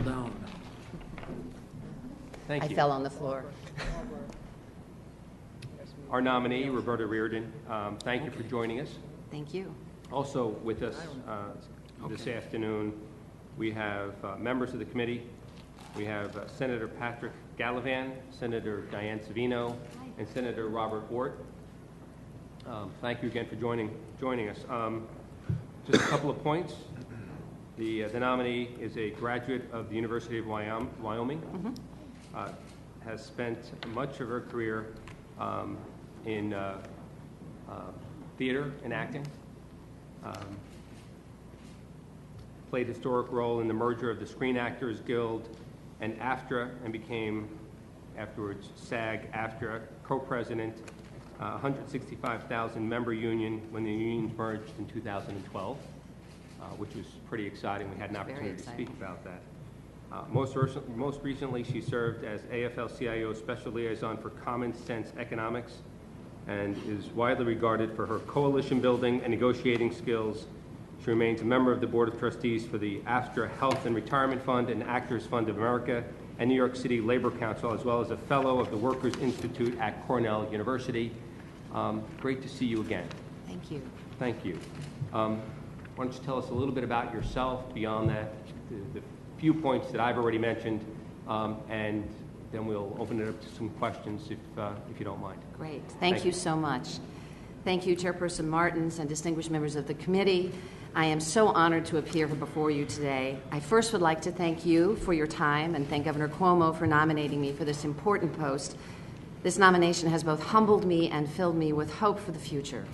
down. Thank you. I fell on the floor. Our nominee, Roberta Reardon, thank you for joining us. Thank you. Also with us this afternoon, we have members of the committee. We have Senator Patrick Gallivan, Senator Diane Savino, and Senator Robert Ort. Thank you again for joining us. Just a couple of points. The nominee is a graduate of the University of Wyoming, has spent much of her career in theater and acting, played a historic role in the merger of the Screen Actors Guild and AFTRA, and became afterwards SAG-AFTRA co-president, 165,000 member union when the unions merged in 2012, which was pretty exciting. We had an opportunity to speak about that. Most recently, she served as AFL-CIO Special Liaison for Common Sense Economics and is widely regarded for her coalition building and negotiating skills. She remains a member of the Board of Trustees for the AFTRA Health and Retirement Fund and Actors Fund of America and New York City Labor Council, as well as a fellow of the Workers Institute at Cornell University. Great to see you again. Thank you. Thank you. Why don't you tell us a little bit about yourself beyond that, the few points that I've already mentioned, and then we'll open it up to some questions if you don't mind. Great. Thank you so much. Thank you, Chairperson Martins and distinguished members of the committee. I am so honored to appear before you today. I first would like to thank you for your time and thank Governor Cuomo for nominating me for this important post. This nomination has both humbled me and filled me with hope for the future.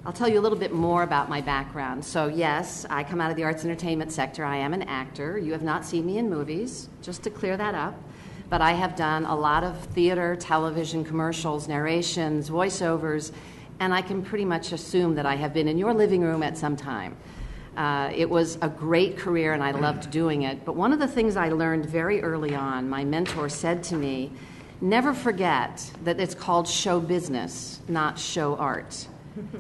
I'll tell you a little bit more about my background. So yes, I come out of the arts and entertainment sector. I am an actor. You have not seen me in movies, just to clear that up. But I have done a lot of theater, television, commercials, narrations, voiceovers, and I can pretty much assume that I have been in your living room at some time. It was a great career and I loved doing it. But one of the things I learned very early on, my mentor said to me, never forget that it's called show business, not show art.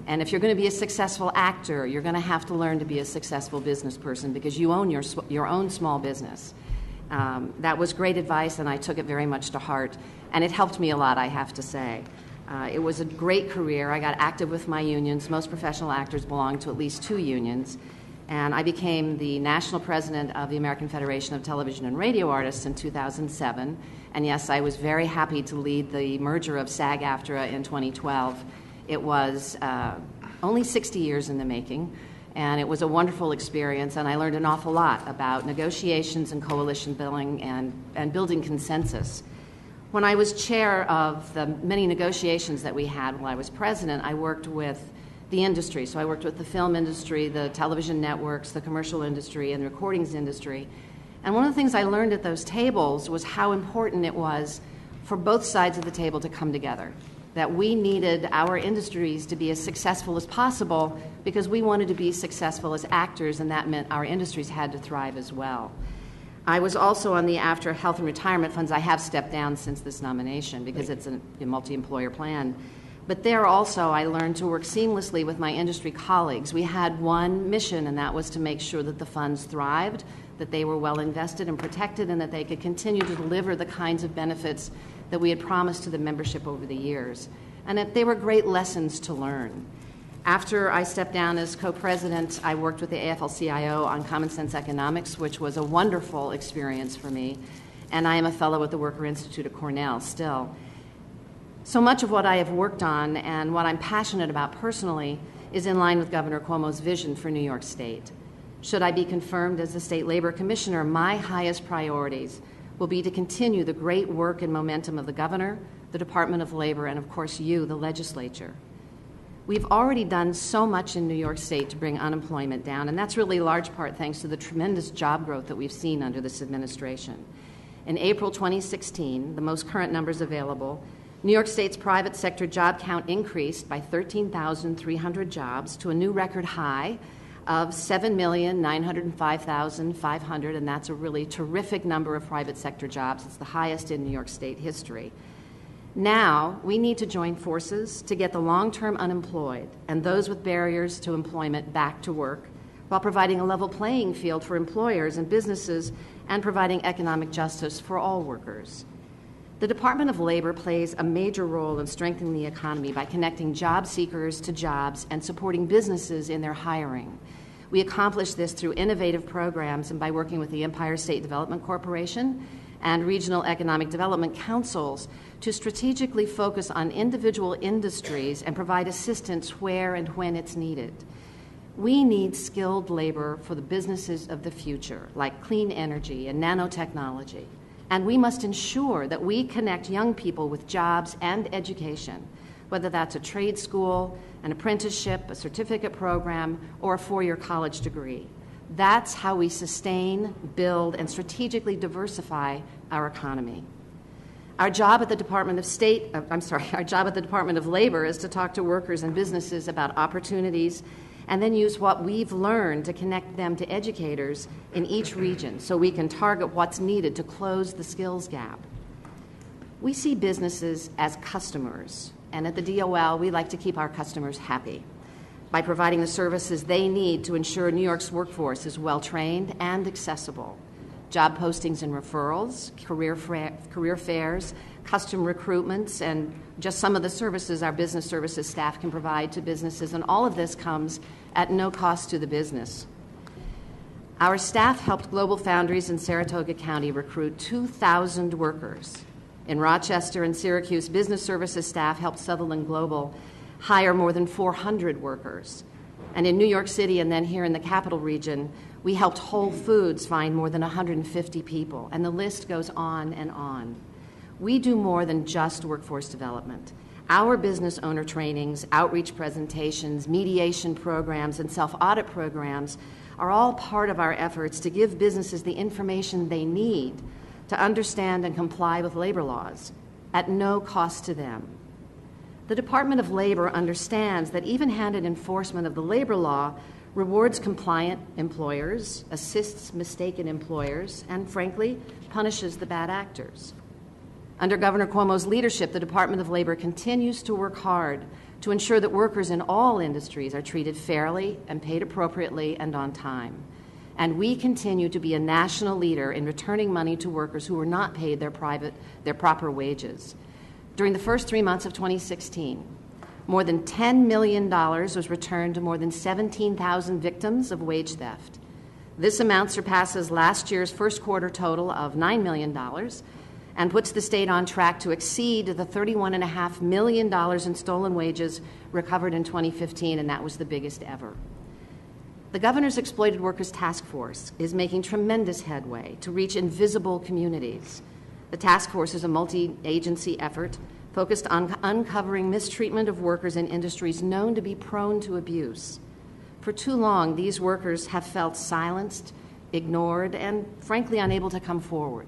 And if you're going to be a successful actor, you're going to have to learn to be a successful business person because you own your own small business. That was great advice, and I took it very much to heart. And it helped me a lot, I have to say. It was a great career. I got active with my unions. Most professional actors belong to at least 2 unions. And I became the national president of the American Federation of Television and Radio Artists in 2007. And yes, I was very happy to lead the merger of SAG-AFTRA in 2012. It was only 60 years in the making, and it was a wonderful experience, and I learned an awful lot about negotiations and coalition building and building consensus. When I was chair of the many negotiations that we had while I was president, I worked with the industry. So I worked with the film industry, the television networks, the commercial industry, and the recordings industry. And one of the things I learned at those tables was how important it was for both sides of the table to come together, that we needed our industries to be as successful as possible because we wanted to be successful as actors, and that meant our industries had to thrive as well. I was also on the AFTRA Health and Retirement Funds. I have stepped down since this nomination because it's a multi-employer plan. But there also I learned to work seamlessly with my industry colleagues. We had one mission, and that was to make sure that the funds thrived, that they were well invested and protected, and that they could continue to deliver the kinds of benefits that we had promised to the membership over the years. And that they were great lessons to learn. After I stepped down as co-president, I worked with the AFL-CIO on Common Sense Economics, which was a wonderful experience for me. And I am a fellow at the Worker Institute at Cornell still. So much of what I have worked on and what I'm passionate about personally is in line with Governor Cuomo's vision for New York State. Should I be confirmed as the State Labor Commissioner, my highest priorities will be to continue the great work and momentum of the governor, the Department of Labor, and of course you, the legislature. We've already done so much in New York State to bring unemployment down, and that's really large part thanks to the tremendous job growth that we've seen under this administration. In April 2016, the most current numbers available, New York State's private sector job count increased by 13,300 jobs to a new record high of 7,905,500, and that's a really terrific number of private sector jobs. It's the highest in New York State history. Now, we need to join forces to get the long-term unemployed and those with barriers to employment back to work, while providing a level playing field for employers and businesses and providing economic justice for all workers. The Department of Labor plays a major role in strengthening the economy by connecting job seekers to jobs and supporting businesses in their hiring. We accomplish this through innovative programs and by working with the Empire State Development Corporation and regional economic development councils to strategically focus on individual industries and provide assistance where and when it's needed. We need skilled labor for the businesses of the future, like clean energy and nanotechnology. And we must ensure that we connect young people with jobs and education, whether that's a trade school, an apprenticeship, a certificate program, or a four-year college degree. That's how we sustain, build, and strategically diversify our economy. Our job at the Department of Labor is to talk to workers and businesses about opportunities and then use what we've learned to connect them to educators in each region so we can target what's needed to close the skills gap. We see businesses as customers, and at the DOL, we like to keep our customers happy by providing the services they need to ensure New York's workforce is well-trained and accessible. Job postings and referrals, career fairs, custom recruitments, and just some of the services our business services staff can provide to businesses, and all of this comes at no cost to the business. Our staff helped Global Foundries in Saratoga County recruit 2,000 workers. In Rochester and Syracuse, business services staff helped Sutherland Global hire more than 400 workers. And in New York City and then here in the capital region, we helped Whole Foods find more than 150 people, and the list goes on and on. We do more than just workforce development. Our business owner trainings, outreach presentations, mediation programs, and self-audit programs are all part of our efforts to give businesses the information they need to understand and comply with labor laws at no cost to them. The Department of Labor understands that even-handed enforcement of the labor law rewards compliant employers, assists mistaken employers, and, frankly, punishes the bad actors. Under Governor Cuomo's leadership, the Department of Labor continues to work hard to ensure that workers in all industries are treated fairly and paid appropriately and on time. And we continue to be a national leader in returning money to workers who were not paid their proper wages. During the first 3 months of 2016, more than $10 million was returned to more than 17,000 victims of wage theft. This amount surpasses last year's first quarter total of $9 million and puts the state on track to exceed the $31.5 million in stolen wages recovered in 2015, and that was the biggest ever. The Governor's Exploited Workers Task Force is making tremendous headway to reach invisible communities. The task force is a multi-agency effort focused on uncovering mistreatment of workers in industries known to be prone to abuse. For too long, these workers have felt silenced, ignored, and frankly unable to come forward.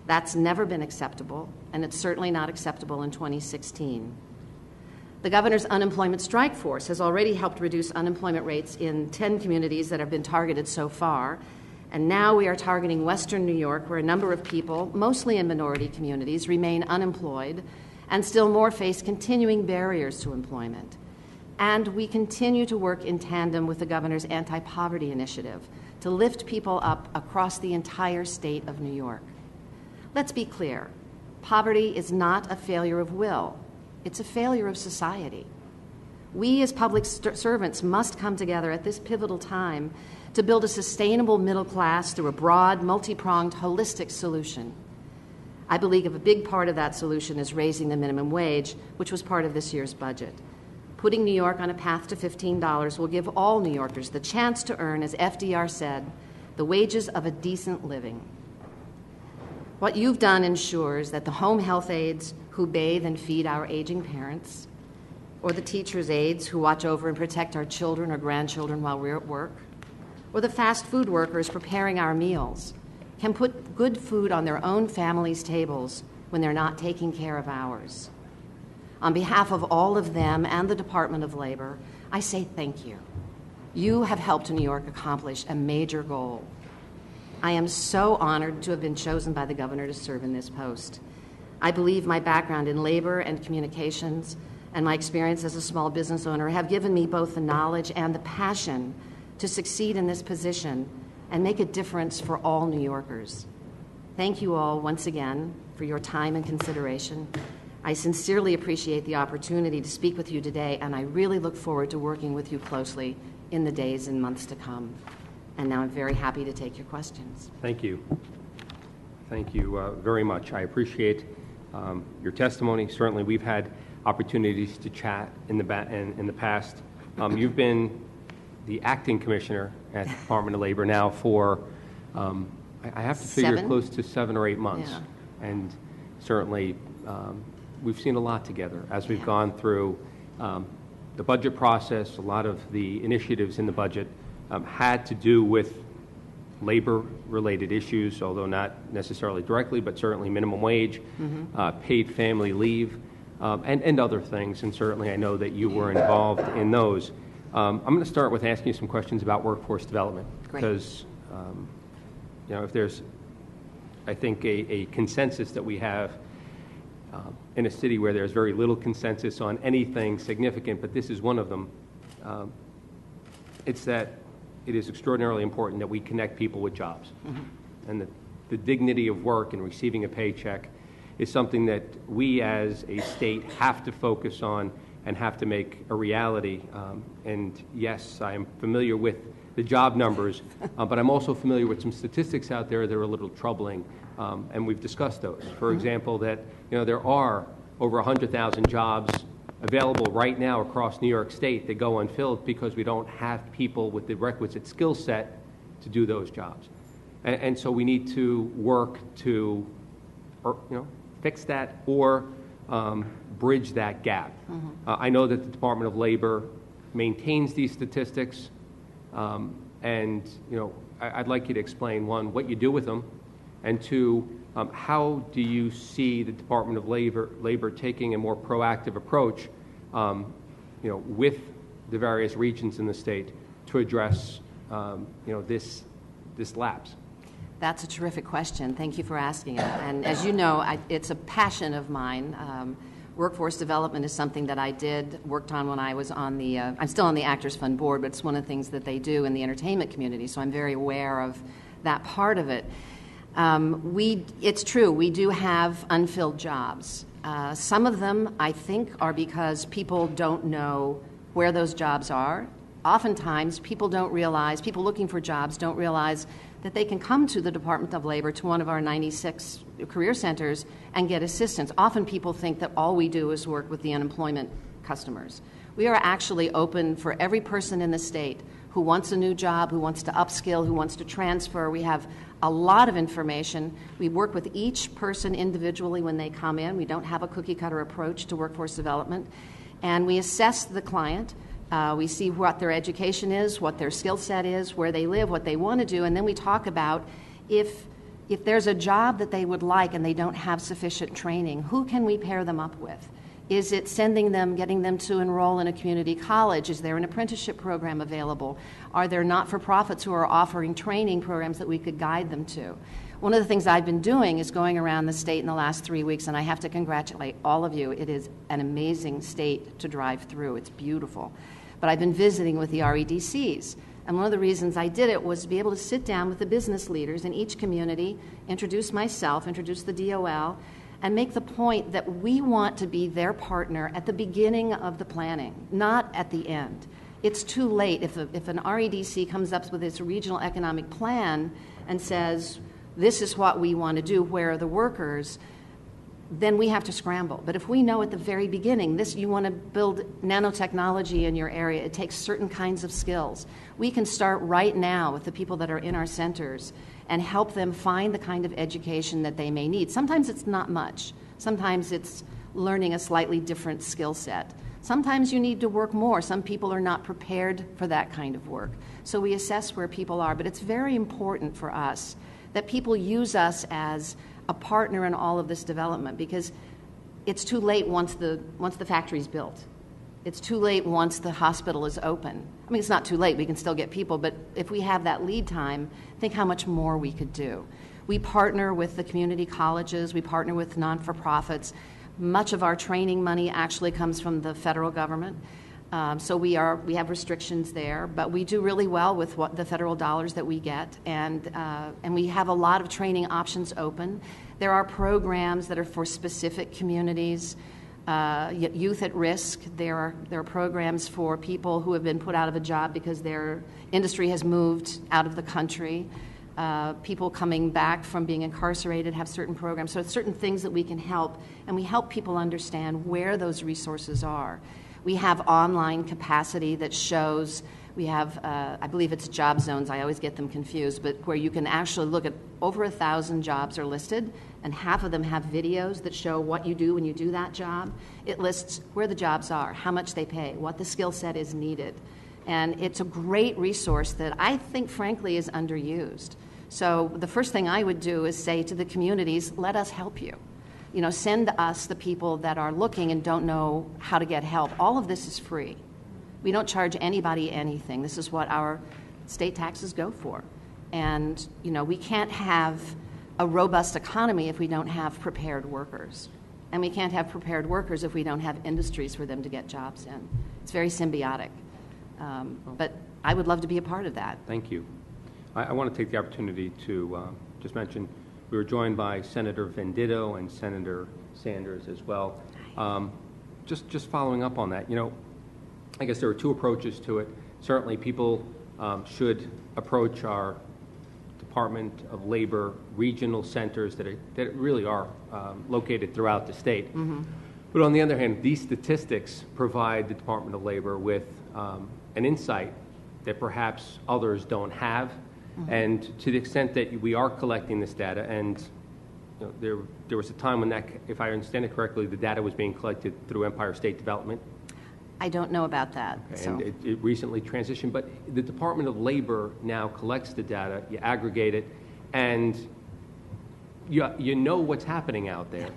That's never been acceptable, and it's certainly not acceptable in 2016. The Governor's Unemployment Strike Force has already helped reduce unemployment rates in 10 communities that have been targeted so far, and now we are targeting Western New York, where a number of people, mostly in minority communities, remain unemployed and still more face continuing barriers to employment. And we continue to work in tandem with the Governor's Anti-Poverty Initiative to lift people up across the entire state of New York. Let's be clear, poverty is not a failure of will, it's a failure of society. We as public servants must come together at this pivotal time to build a sustainable middle class through a broad, multi-pronged, holistic solution. I believe a big part of that solution is raising the minimum wage, which was part of this year's budget. Putting New York on a path to $15 will give all New Yorkers the chance to earn, as FDR said, the wages of a decent living. What you've done ensures that the home health aides who bathe and feed our aging parents, or the teachers' aides who watch over and protect our children or grandchildren while we're at work, or the fast food workers preparing our meals, can put good food on their own families' tables when they're not taking care of ours. On behalf of all of them and the Department of Labor, I say thank you. You have helped New York accomplish a major goal. I am so honored to have been chosen by the Governor to serve in this post. I believe my background in labor and communications and my experience as a small business owner have given me both the knowledge and the passion to succeed in this position and make a difference for all New Yorkers. Thank you all once again for your time and consideration. I sincerely appreciate the opportunity to speak with you today, and I really look forward to working with you closely in the days and months to come. And now I'm very happy to take your questions. Thank you. Thank you very much. I appreciate your testimony. Certainly, we've had opportunities to chat in the past. You've been the acting commissioner at the Department of Labor now for, I have to figure, close to 7 or 8 months. Yeah. And certainly, we've seen a lot together as we've gone through the budget process. A lot of the initiatives in the budget had to do with labor-related issues, although not necessarily directly, but certainly minimum wage, paid family leave, and other things. And certainly I know that you were involved in those. I'm going to start with asking you some questions about workforce development. Great. Because if there's, I think, a consensus that we have in a city where there's very little consensus on anything significant, but this is one of them, it's that it is extraordinarily important that we connect people with jobs. And the dignity of work and receiving a paycheck is something that we as a state have to focus on and have to make a reality. And yes, I am familiar with the job numbers, but I'm also familiar with some statistics out there that are a little troubling, and we've discussed those. For example, that there are over 100,000 jobs available right now across New York State that go unfilled because we don't have people with the requisite skill set to do those jobs. And so we need to work to fix that or bridge that gap. I know that the Department of Labor maintains these statistics, and I'd like you to explain, one, what you do with them, and two, how do you see the Department of Labor taking a more proactive approach, with the various regions in the state to address, this lapse? That's a terrific question. Thank you for asking it. And as you know, it's a passion of mine. Workforce development is something that I worked on when I was on the, I'm still on the Actors Fund board, but it's one of the things that they do in the entertainment community, so I'm very aware of that part of it. It's true, we do have unfilled jobs. Some of them, I think, are because people don't know where those jobs are. Oftentimes, people looking for jobs don't realize that they can come to the Department of Labor, to one of our 96 career centers, and get assistance. Often people think that all we do is work with the unemployment customers. We are actually open for every person in the state who wants a new job, who wants to upskill, who wants to transfer. We have a lot of information. We work with each person individually when they come in. We don't have a cookie-cutter approach to workforce development. And we assess the client. We see what their education is, what their skill set is, where they live, what they want to do, and then we talk about if there's a job that they would like and they don't have sufficient training, who can we pair them up with? Is it getting them to enroll in a community college? Is there an apprenticeship program available? Are there not-for-profits who are offering training programs that we could guide them to? One of the things I've been doing is going around the state in the last 3 weeks, and I have to congratulate all of you. It is an amazing state to drive through. It's beautiful. But I've been visiting with the REDCs, and one of the reasons I did it was to be able to sit down with the business leaders in each community, introduce myself, introduce the DOL, and make the point that we want to be their partner at the beginning of the planning, not at the end. It's too late. If an REDC comes up with its regional economic plan and says, this is what we want to do, where are the workers, then we have to scramble. But if we know at the very beginning, you want to build nanotechnology in your area, it takes certain kinds of skills. We can start right now with the people that are in our centers and help them find the kind of education that they may need. Sometimes it's not much. Sometimes it's learning a slightly different skill set. Sometimes you need to work more. Some people are not prepared for that kind of work. So we assess where people are, but it's very important for us that people use us as a partner in all of this development, because it's too late once the factory's built. It's too late once the hospital is open. I mean, it's not too late. We can still get people, but if we have that lead time, think how much more we could do. We partner with the community colleges. We partner with non-for-profits. Much of our training money actually comes from the federal government. So we have restrictions there, but we do really well with the federal dollars that we get, and we have a lot of training options open. There are programs that are for specific communities, youth at risk. There are programs for people who have been put out of a job because their industry has moved out of the country. People coming back from being incarcerated have certain programs. So it's certain things that we can help, and we help people understand where those resources are. We have online capacity that shows, we have, I believe it's job zones, I always get them confused, but where you can actually look at over 1,000 jobs are listed, and half of them have videos that show what you do when you do that job. It lists where the jobs are, how much they pay, what the skill set is needed. And it's a great resource that I think, frankly, is underused. So the first thing I would do is say to the communities, let us help you. You know, send us the people that are looking and don't know how to get help. All of this is free. We don't charge anybody anything. This is what our state taxes go for. And, you know, we can't have a robust economy if we don't have prepared workers. And we can't have prepared workers if we don't have industries for them to get jobs in. It's very symbiotic. But I would love to be a part of that. Thank you. I want to take the opportunity to just mention we were joined by Senator Venditto and Senator Sanders as well. Just following up on that, you know, I guess there are two approaches to it. Certainly people should approach our Department of Labor regional centers that really are located throughout the state. Mm-hmm. But on the other hand, these statistics provide the Department of Labor with an insight that perhaps others don't have. Mm-hmm. And to the extent that we are collecting this data, and you know, there was a time when that, if I understand it correctly, the data was being collected through Empire State Development. I don't know about that. Okay. So. And it recently transitioned, but the Department of Labor now collects the data, you aggregate it, and you know what's happening out there.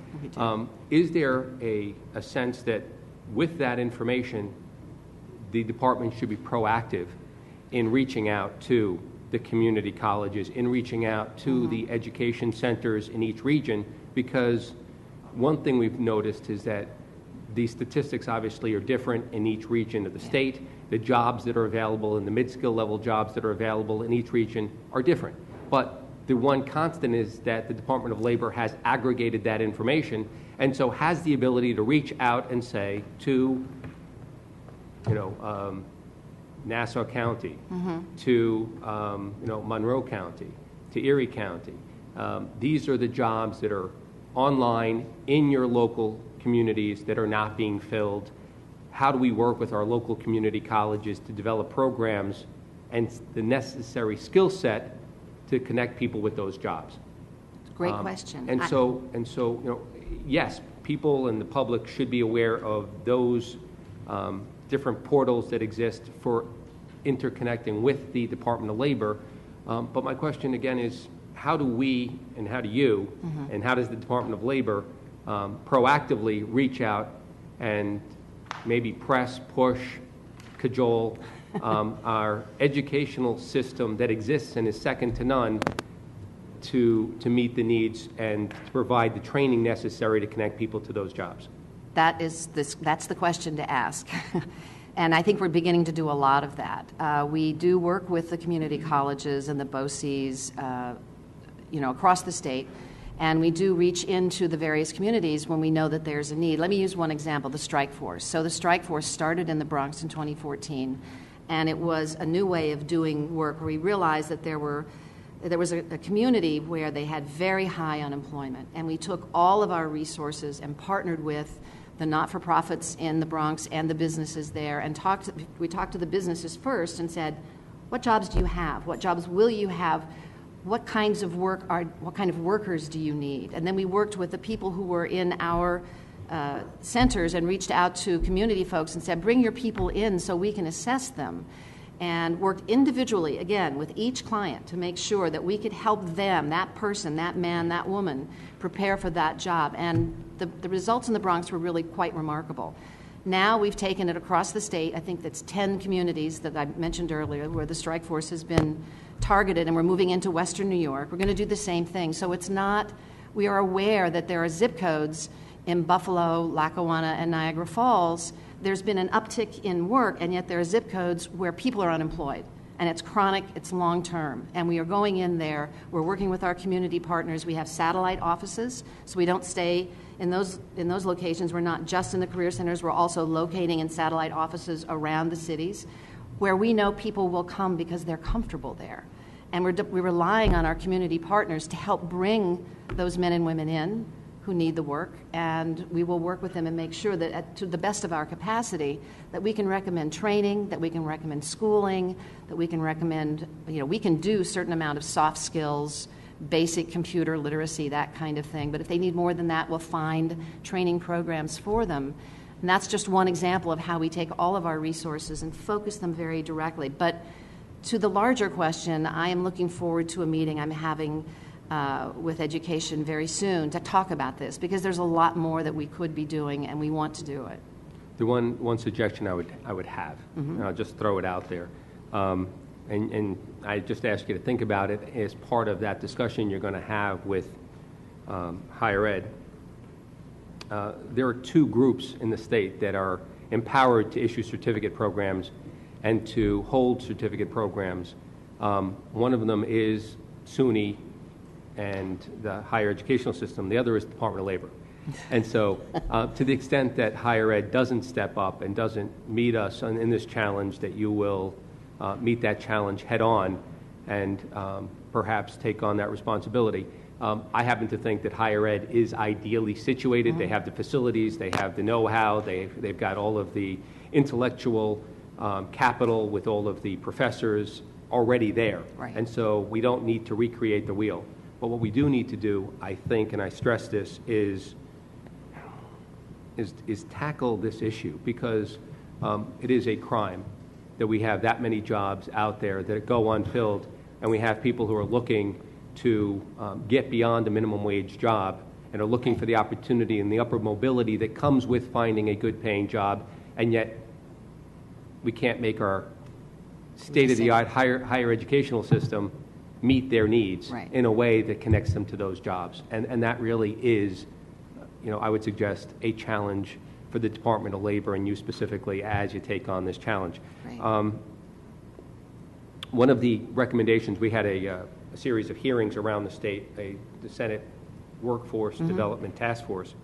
Is there a sense that with that information, the department should be proactive in reaching out to the community colleges, in reaching out to the education centers in each region? Because one thing we've noticed is that these statistics obviously are different in each region of the state. The jobs that are available and the mid-skill level jobs that are available in each region are different. But the one constant is that the Department of Labor has aggregated that information and so has the ability to reach out and say to, you know, Nassau County, to you know, Monroe County, to Erie County. These are the jobs that are online in your local communities that are not being filled. How do we work with our local community colleges to develop programs and the necessary skill set to connect people with those jobs? Great question. And so you know, yes, people and the public should be aware of those different portals that exist for interconnecting with the Department of Labor. But my question again is, how do we and how do you and how does the Department of Labor proactively reach out and maybe press, push, cajole our educational system that exists and is second to none to meet the needs and to provide the training necessary to connect people to those jobs? That's the question to ask. And I think we're beginning to do a lot of that. We do work with the community colleges and the BOCES, you know, across the state, and we do reach into the various communities when we know that there's a need. Let me use one example, the Strike Force. So the Strike Force started in the Bronx in 2014, and it was a new way of doing work where we realized that there was a community where they had very high unemployment, and we took all of our resources and partnered with the not-for-profits in the Bronx and the businesses there, and we talked to the businesses first and said, what jobs do you have? What jobs will you have? What kinds of what kind of workers do you need? And then we worked with the people who were in our centers and reached out to community folks and said, bring your people in so we can assess them, and worked individually, again, with each client to make sure that we could help them, that person, that man, that woman, prepare for that job. And the results in the Bronx were really quite remarkable. Now we've taken it across the state. I think that's 10 communities that I mentioned earlier where the Strike Force has been targeted, and we're moving into Western New York. We're going to do the same thing. So it's not, we are aware that there are zip codes in Buffalo, Lackawanna, and Niagara Falls there's been an uptick in work, and yet there are zip codes where people are unemployed. And it's chronic, it's long-term. And we are going in there, we're working with our community partners. We have satellite offices, so we don't stay in those locations. We're not just in the career centers, we're also locating in satellite offices around the cities where we know people will come because they're comfortable there. And we're relying on our community partners to help bring those men and women in who need the work, and we will work with them and make sure that to the best of our capacity that we can recommend training, that we can recommend schooling, that we can recommend, we can do a certain amount of soft skills, basic computer literacy, that kind of thing. But if they need more than that, we'll find training programs for them. And that's just one example of how we take all of our resources and focus them very directly. But to the larger question, I am looking forward to a meeting I'm having with education very soon to talk about this, because there's a lot more that we could be doing, and we want to do it. The one suggestion I would have, and I'll just throw it out there, and I just ask you to think about it as part of that discussion you're going to have with higher ed. There are two groups in the state that are empowered to issue certificate programs and to hold certificate programs. One of them is SUNY and the higher educational system. The other is the Department of Labor. And so to the extent that higher ed doesn't step up and doesn't meet us in this challenge, that you will meet that challenge head on and perhaps take on that responsibility. I happen to think that higher ed is ideally situated. They have the facilities, they have the know-how, they've got all of the intellectual capital with all of the professors already there. Right. And so we don't need to recreate the wheel. But what we do need to do, I think, and I stress this, is tackle this issue, because it is a crime that we have that many jobs out there that go unfilled, and we have people who are looking to get beyond a minimum wage job and are looking for the opportunity and the upward mobility that comes with finding a good paying job, and yet we can't make our state-of-the-art higher educational system meet their needs in a way that connects them to those jobs. And that really is, I would suggest, a challenge for the Department of Labor and you specifically as you take on this challenge. Right. One of the recommendations, we had a series of hearings around the state, the Senate Workforce Development Task Force.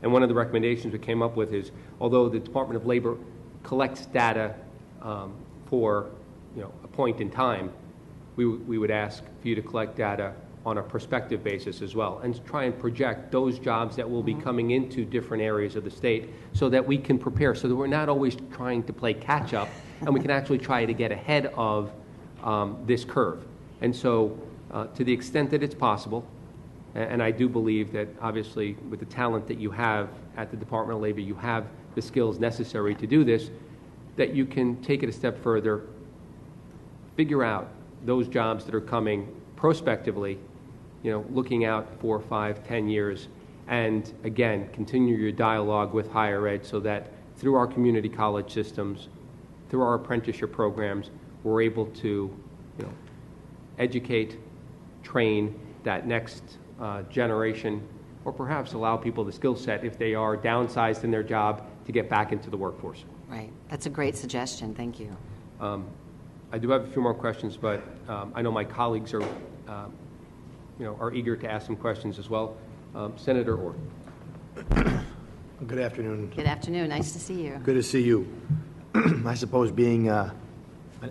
And one of the recommendations we came up with is, although the Department of Labor collects data for a point in time, we would ask for you to collect data on a prospective basis as well, and try and project those jobs that will be coming into different areas of the state so that we can prepare, so that we're not always trying to play catch up, and we can actually try to get ahead of this curve. And so to the extent that it's possible, and I do believe that obviously with the talent that you have at the Department of Labor, you have the skills necessary to do this, that you can take it a step further, figure out those jobs that are coming prospectively, looking out 4, 5, 10 years, and again, continue your dialogue with higher ed so that through our community college systems, through our apprenticeship programs, we're able to, educate, train that next generation, or perhaps allow people the skill set if they are downsized in their job to get back into the workforce. Right. That's a great suggestion. Thank you. I do have a few more questions, but I know my colleagues are, are eager to ask some questions as well. Senator Orr. Good afternoon. Good afternoon. Nice to see you. Good to see you. I suppose being an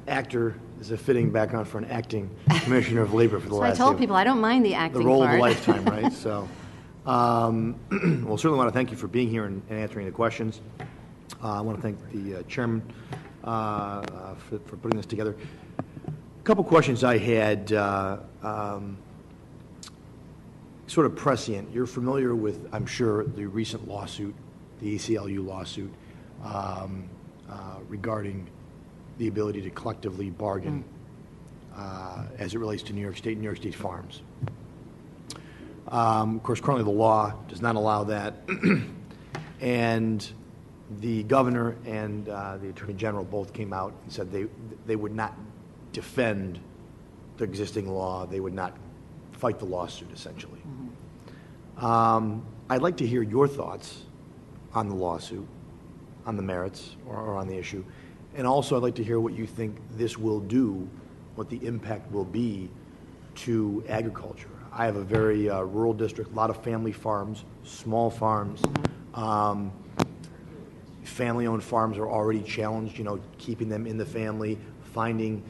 actor is a fitting background for an acting commissioner of labor for the last. I told people I don't mind the acting the role part. of a lifetime, right? So, well, certainly want to thank you for being here and answering the questions. I want to thank the chairman for putting this together. A couple questions I had, sort of prescient. You're familiar with, I'm sure, the recent lawsuit, the ACLU lawsuit, regarding the ability to collectively bargain as it relates to New York State farms. Of course, currently the law does not allow that, and the governor and the attorney general both came out and said they would not defend the existing law. They would not fight the lawsuit, essentially. I'd like to hear your thoughts on the lawsuit on the merits or on the issue. And also, I'd like to hear what you think this will do, what the impact will be to agriculture. I have a very rural district, a lot of family farms, small farms. Family-owned farms are already challenged, keeping them in the family, finding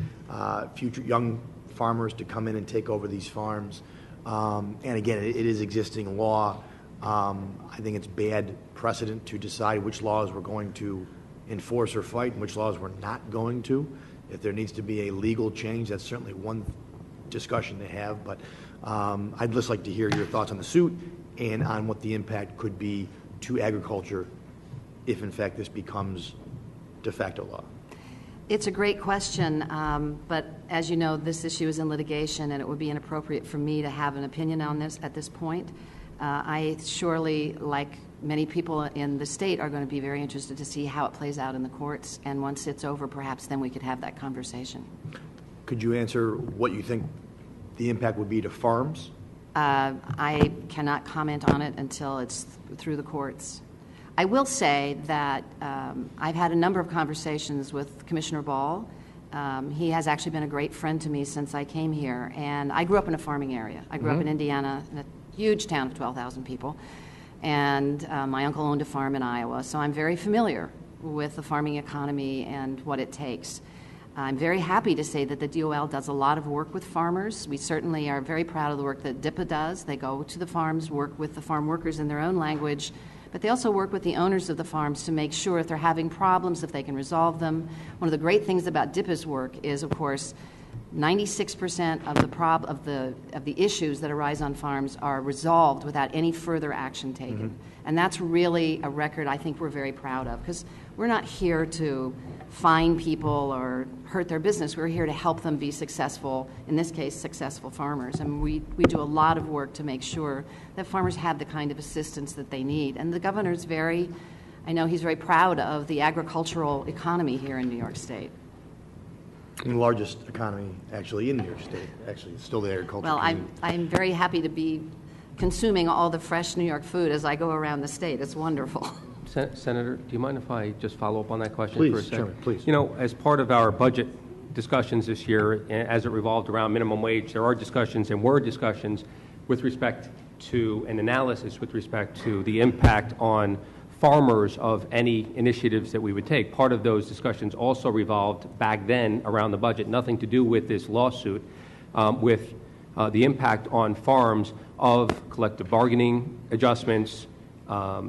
future young farmers to come in and take over these farms. And again, it is existing law. I think it's bad precedent to decide which laws we're going to enforce or fight and which laws we're not going to. If there needs to be a legal change, that's certainly one discussion to have, but I'd just like to hear your thoughts on the suit and on what the impact could be to agriculture if, in fact, this becomes de facto law. It's a great question, but as you know, this issue is in litigation, and it would be inappropriate for me to have an opinion on this at this point. I surely, like many people in the state, are going to be very interested to see how it plays out in the courts, and once it's over, perhaps then we could have that conversation. Could you answer what you think the impact would be to farms? I cannot comment on it until it's through the courts. I will say that I've had a number of conversations with Commissioner Ball. He has actually been a great friend to me since I came here, and I grew up in a farming area. I grew up in Indiana, in a huge town of 12,000 people, and my uncle owned a farm in Iowa, so I'm very familiar with the farming economy and what it takes. I'm very happy to say that the DOL does a lot of work with farmers. We certainly are very proud of the work that DIPA does. They go to the farms, work with the farm workers in their own language, but they also work with the owners of the farms to make sure if they're having problems, if they can resolve them. One of the great things about DIPA's work is, of course, 96% of the issues that arise on farms are resolved without any further action taken. And that's really a record I think we're very proud of, because we're not here to fine people or hurt their business. We're here to help them be successful, in this case, successful farmers. And we do a lot of work to make sure that farmers have the kind of assistance that they need. And the governor's I know he's very proud of the agricultural economy here in New York State. The largest economy, actually, in New York State. Actually, it's still the agriculture. Well, I'm very happy to be consuming all the fresh New York food as I go around the state. It's wonderful. Senator, do you mind if I just follow up on that question for a second? Chairman, please. As part of our budget discussions this year, as it revolved around minimum wage, there are discussions and were discussions with respect to an analysis with respect to the impact on farmers of any initiatives that we would take. Part of those discussions also revolved back then around the budget, nothing to do with this lawsuit, with the impact on farms of collective bargaining adjustments,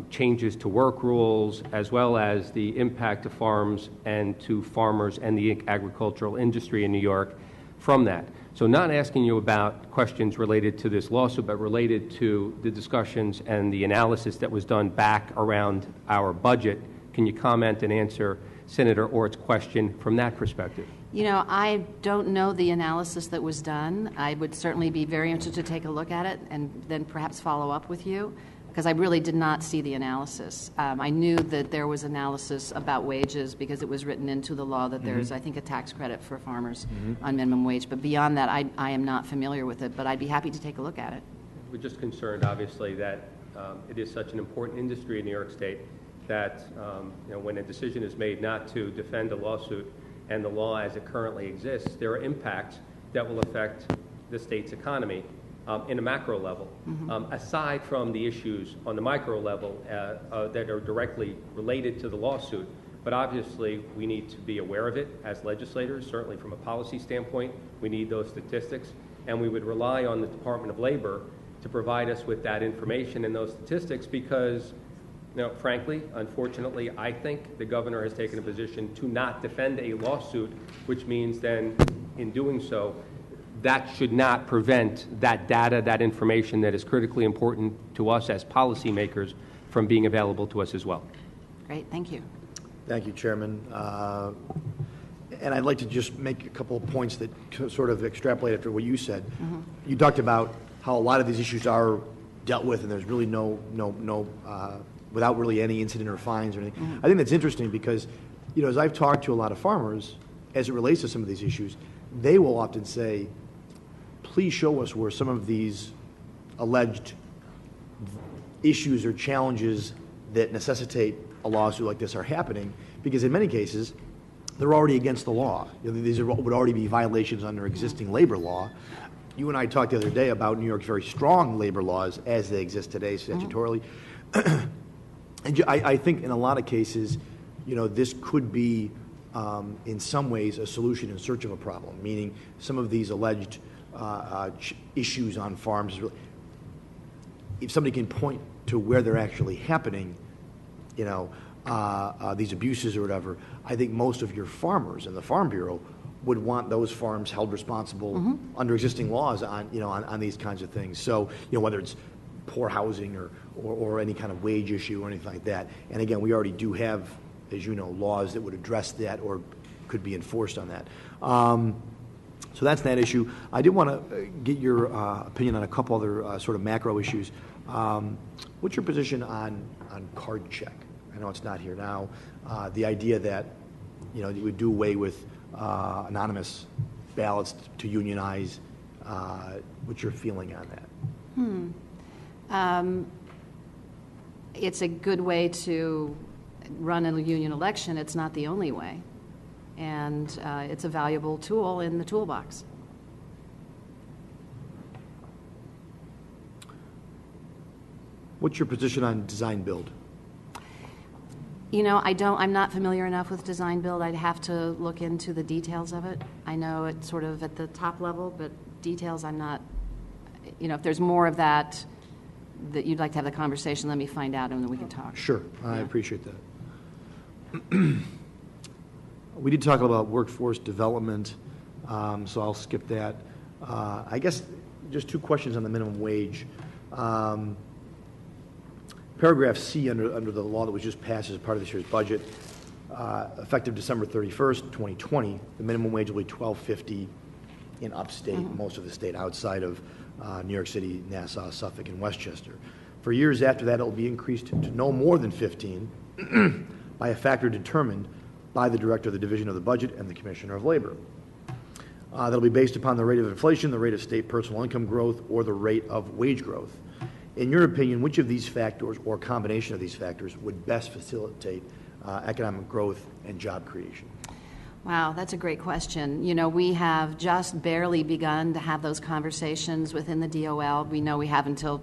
changes to work rules, as well as the impact to farms and to farmers and the agricultural industry in New York from that. So not asking you about questions related to this lawsuit, but related to the discussions and the analysis that was done back around our budget. Can you comment and answer Senator Ort's question from that perspective? I don't know the analysis that was done. I would certainly be very interested to take a look at it and then perhaps follow up with you, because I really did not see the analysis. I knew that there was analysis about wages because it was written into the law that there's, I think, a tax credit for farmers on minimum wage. But beyond that, I am not familiar with it, but I'd be happy to take a look at it. We're just concerned, obviously, that it is such an important industry in New York State that when a decision is made not to defend a lawsuit and the law as it currently exists, there are impacts that will affect the state's economy in a macro level, aside from the issues on the micro level that are directly related to the lawsuit. But obviously, we need to be aware of it as legislators, certainly from a policy standpoint. We need those statistics, and we would rely on the Department of Labor to provide us with that information and those statistics because, frankly, unfortunately, I think the governor has taken a position to not defend a lawsuit, which means then, in doing so, that should not prevent that data, that information that is critically important to us as policymakers from being available to us as well. Great, thank you. Thank you, Chairman. And I'd like to just make a couple of points that sort of extrapolate after what you said. You talked about how a lot of these issues are dealt with and there's really no without really any incident or fines or anything. I think that's interesting because, as I've talked to a lot of farmers, as it relates to some of these issues, they will often say, please show us where some of these alleged issues or challenges that necessitate a lawsuit like this are happening, because in many cases, they're already against the law. These would already be violations under existing labor law. You and I talked the other day about New York's very strong labor laws as they exist today statutorily. And I think in a lot of cases, this could be, in some ways, a solution in search of a problem, meaning some of these alleged issues on farms, if somebody can point to where they're actually happening, these abuses or whatever, I think most of your farmers in the Farm Bureau would want those farms held responsible under existing laws on these kinds of things. So, whether it's poor housing or any kind of wage issue or anything like that. And again, we already do have, as you know, laws that would address that or could be enforced on that. So that's that issue. I did want to get your opinion on a couple other sort of macro issues. What's your position on card check? I know it's not here now. The idea that, you would do away with anonymous ballots to unionize. What's your feeling on that? It's a good way to run a union election. It's not the only way. And it's a valuable tool in the toolbox. What's your position on design build? I'm not familiar enough with design build. I'd have to look into the details of it. I know it's sort of at the top level, but details I'm not, if there's more of that you'd like to have the conversation, let me find out and then we can talk. Sure, I appreciate that. We did talk about workforce development, so I'll skip that. I guess just two questions on the minimum wage. Paragraph C under the law that was just passed as part of this year's budget, effective December 31st, 2020, the minimum wage will be $12.50 in upstate, most of the state outside of New York City, Nassau, Suffolk, and Westchester. For years after that, it will be increased to no more than 15 by a factor determined by the Director of the Division of the Budget and the Commissioner of Labor. That'll be based upon the rate of inflation, the rate of state personal income growth, or the rate of wage growth. In your opinion, which of these factors or combination of these factors would best facilitate economic growth and job creation? Wow, that's a great question. We have just barely begun to have those conversations within the DOL. We know we have until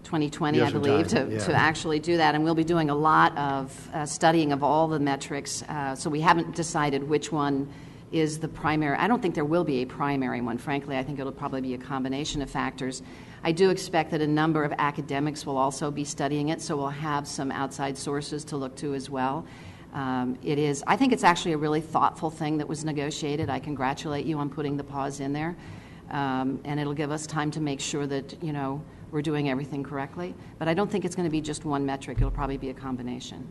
2020, I believe, to actually do that. And we'll be doing a lot of studying of all the metrics. So we haven't decided which one is the primary. I don't think there will be a primary one, frankly. I think it'll probably be a combination of factors. I do expect that a number of academics will also be studying it, so we'll have some outside sources to look to as well. I think it's actually a really thoughtful thing that was negotiated. I congratulate you on putting the pause in there. And it'll give us time to make sure that, we're doing everything correctly. But I don't think it's going to be just one metric. It'll probably be a combination.